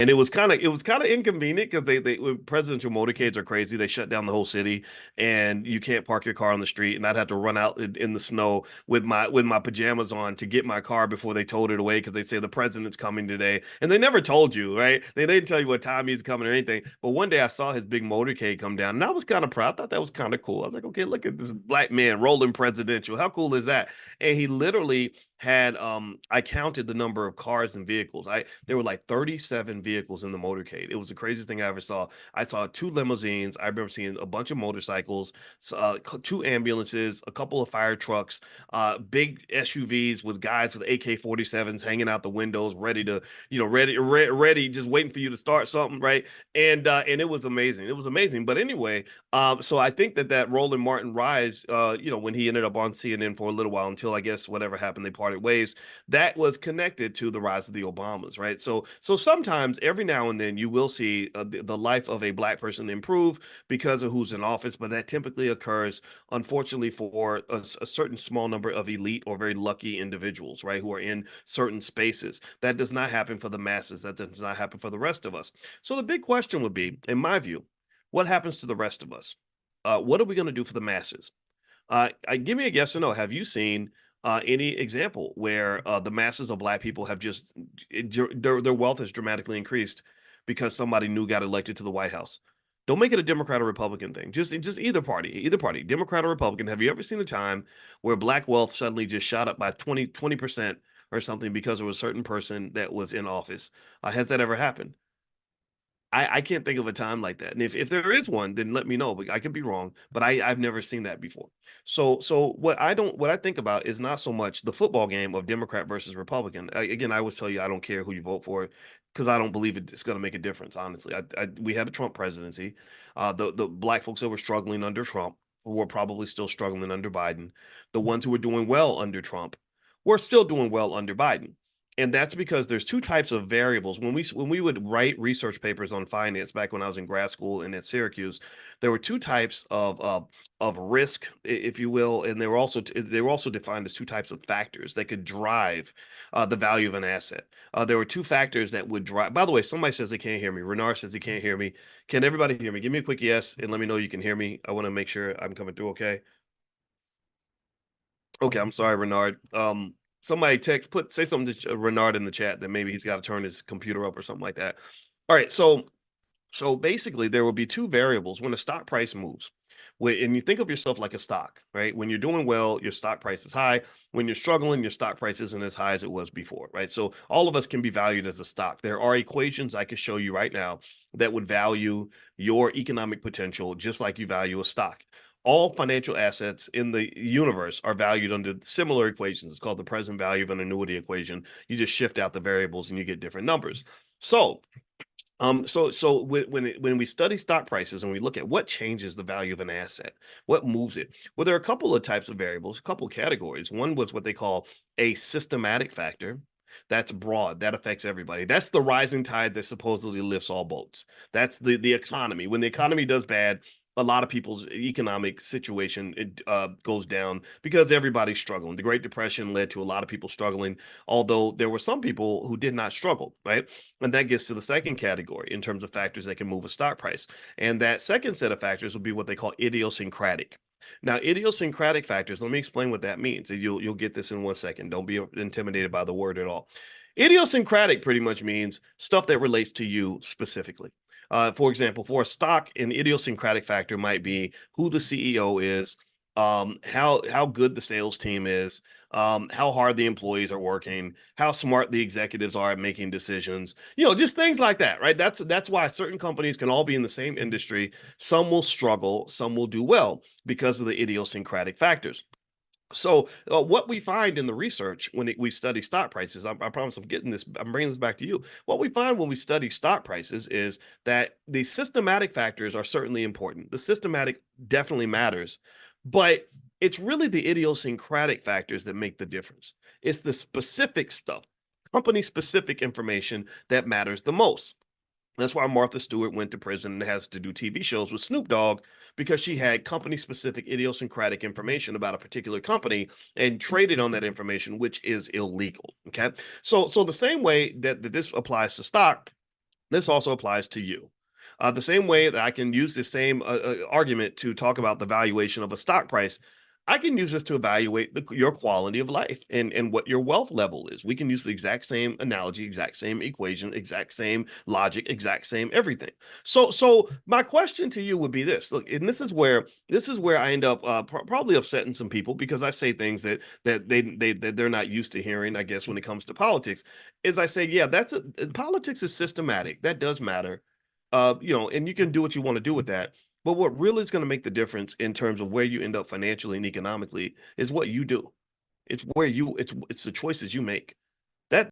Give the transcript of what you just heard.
And it was kind of inconvenient because they presidential motorcades are crazy. They shut down the whole city, and you can't park your car on the street. And I'd have to run out in the snow with my pajamas on to get my car before they towed it away because they'd say the president's coming today, and they never told you, right? They didn't tell you what time he's coming or anything. But one day I saw his big motorcade come down, and I was kind of proud. I thought that was kind of cool. I was like, okay, look at this black man rolling presidential. How cool is that? And he literally had I counted the number of cars and vehicles. I There were like 37 vehicles in the motorcade. It was the craziest thing I ever saw. I saw two limousines. I remember seeing a bunch of motorcycles, two ambulances, a couple of fire trucks, big SUVs with guys with AK-47s hanging out the windows, ready to, ready, just waiting for you to start something, right? And it was amazing. It was amazing. But anyway, so I think that Roland Martin rise, when he ended up on CNN for a little while until I guess whatever happened, they parted ways. That was connected to the rise of the Obamas, right? So sometimes, every now and then, you will see the life of a black person improve because of who's in office, but that typically occurs, unfortunately, for a certain small number of elite or very lucky individuals, right, who are in certain spaces. That does not happen for the masses. That does not happen for the rest of us. So the big question would be, in my view, what happens to the rest of us? What are we going to do for the masses? Give me a yes or no. Have you seen any example where the masses of black people have just their wealth has dramatically increased because somebody new got elected to the White House? Don't make it a Democrat or Republican thing. Just either party, Democrat or Republican. Have you ever seen a time where black wealth suddenly just shot up by 20% or something because of a certain person that was in office? Has that ever happened? I can't think of a time like that. And if there is one, then let me know. But I could be wrong. But I've never seen that before. So what I think about is not so much the football game of Democrat versus Republican. Again, I always tell you I don't care who you vote for because I don't believe it's going to make a difference. Honestly, we had a Trump presidency. The black folks that were struggling under Trump were probably still struggling under Biden. The ones who were doing well under Trump were still doing well under Biden. And that's because there's two types of variables. When we would write research papers on finance back when I was in grad school and at Syracuse, there were two types of risk, if you will, and they were also defined as two types of factors that could drive the value of an asset. There were two factors that would drive. By the way, somebody says they can't hear me. Renard says he can't hear me. Can everybody hear me? Give me a quick yes and let me know you can hear me. I want to make sure I'm coming through okay. Okay, I'm sorry, Renard. Somebody say something to Renard in the chat that maybe he's got to turn his computer up or something like that. All right, so basically, there will be two variables when the stock price moves. And you think of yourself like a stock, right? When you're doing well, your stock price is high. When you're struggling, your stock price isn't as high as it was before, right? So all of us can be valued as a stock. There are equations I could show you right now that would value your economic potential just like you value a stock. All financial assets in the universe are valued under similar equations. It's called the present value of an annuity equation. You just shift out the variables and you get different numbers. So when we study stock prices and we look at what changes the value of an asset, what moves it, well, there are a couple of types of variables, a couple of categories. One was what they call a systematic factor. That's broad. That affects everybody. That's the rising tide that supposedly lifts all boats. That's the economy. When the economy does bad, a lot of people's economic situation goes down because everybody's struggling. The Great Depression led to a lot of people struggling, although there were some people who did not struggle, right? And that gets to the second category in terms of factors that can move a stock price. And that second set of factors will be what they call idiosyncratic. Now, idiosyncratic factors, let me explain what that means. You'll get this in 1 second. Don't be intimidated by the word at all. Idiosyncratic pretty much means stuff that relates to you specifically. For example, for a stock, an idiosyncratic factor might be who the CEO is, how good the sales team is, how hard the employees are working, how smart the executives are at making decisions. Just things like that, right? That's why certain companies can all be in the same industry. Some will struggle, some will do well because of the idiosyncratic factors. So what we find in the research when we study stock prices, I promise I'm bringing this back to you. What we find when we study stock prices is that the systematic factors are certainly important. The systematic definitely matters, but it's really the idiosyncratic factors that make the difference. It's the specific stuff, company specific information that matters the most. That's why Martha Stewart went to prison and has to do TV shows with Snoop Dogg because she had company specific idiosyncratic information about a particular company and traded on that information, which is illegal. Okay. So the same way that this applies to stock, This also applies to you. The same way that I can use the same argument to talk about the valuation of a stock price, I can use this to evaluate your quality of life and what your wealth level is. We can use the exact same analogy, exact same equation, exact same logic, exact same everything. So my question to you would be this: look, and this is where I end up probably upsetting some people because I say things that they're not used to hearing. I guess when it comes to politics, is I say, yeah, politics is systematic. That does matter. And you can do what you want to do with that. But what really is going to make the difference in terms of where you end up financially and economically is what you do. It's the choices you make. That